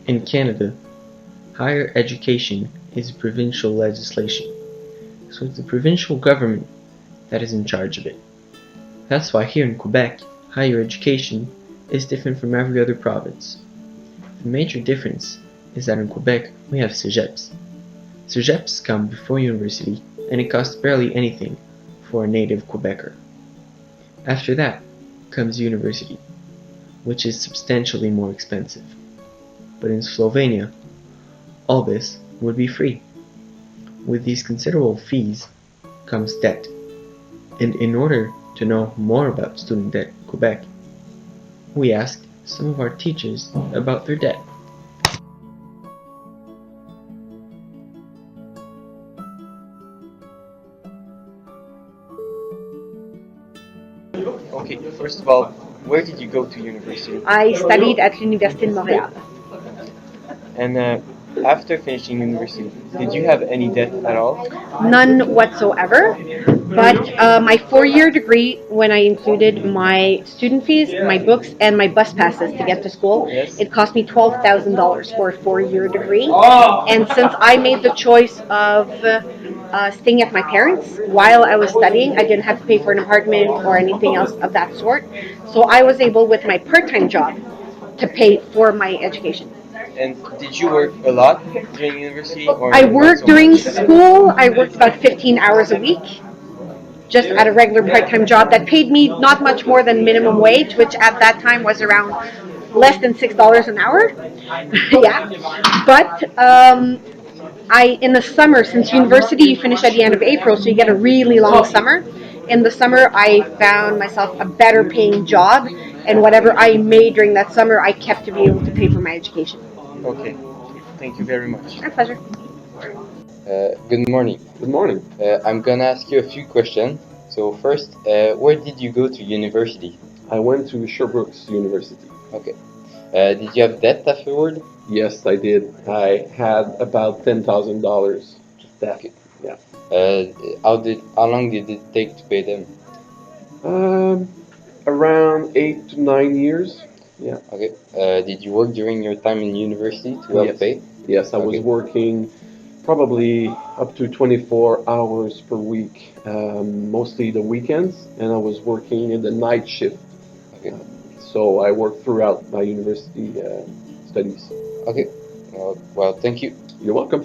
In Canada, higher education is provincial legislation, so it's the provincial government that is in charge of it. That's why here in Quebec, higher education is different from every other province. The major difference is that in Quebec we have cégeps. Cégeps come before university, and it costs barely anything for a native Quebecer. After that comes university, which is substantially more expensive. But in Slovenia, all this would be free. With these considerable fees comes debt. And in order to know more about student debt in Quebec, we asked some of our teachers about their debt. Okay, first of all, where did you go to university? I studied at l'Université de Montréal. And after finishing university, did you have any debt at all? None whatsoever. But my 4-year degree, when I included my student fees, my books, and my bus passes to get to school, Yes. it cost me $12,000 for a 4-year degree. And since I made the choice of staying at my parents while I was studying, I didn't have to pay for an apartment or anything else of that sort. So I was able, with my part-time job, to pay for my education. And did you work a lot during university? Or I not worked so during much? school. I worked about 15 hours a week, just at a regular part-time job that paid me not much more than minimum wage, which at that time was around less than $6 an hour. Yeah, but in the summer, since university you finish at the end of April, so you get a really long summer. In the summer, I found myself a better paying job, and whatever I made during that summer, I kept to be able to pay for my education. Okay, thank you very much. My pleasure. Good morning. Good morning. I'm gonna ask you a few questions. So first, where did you go to university? I went to Sherbrooke University. Okay. Did you have debt afterward? Yes, I did. I had about $10,000 debt. Okay. Yeah. How long did it take to pay them? Around 8 to 9 years. Yeah. Okay. Did you work during your time in university to help Yes. pay? Yes, I was Okay. working probably up to 24 hours per week, mostly the weekends, and I was working in the night shift. Okay. So I worked throughout my university studies. Okay. Well, thank you. You're welcome.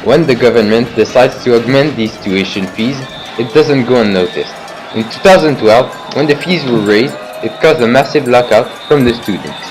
When the government decides to augment these tuition fees, it doesn't go unnoticed. In 2012, when the fees were raised, it caused a massive lockout from the students.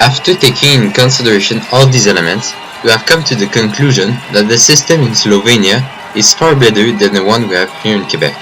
After taking in consideration all these elements, we have come to the conclusion that the system in Slovenia is far better than the one we have here in Quebec.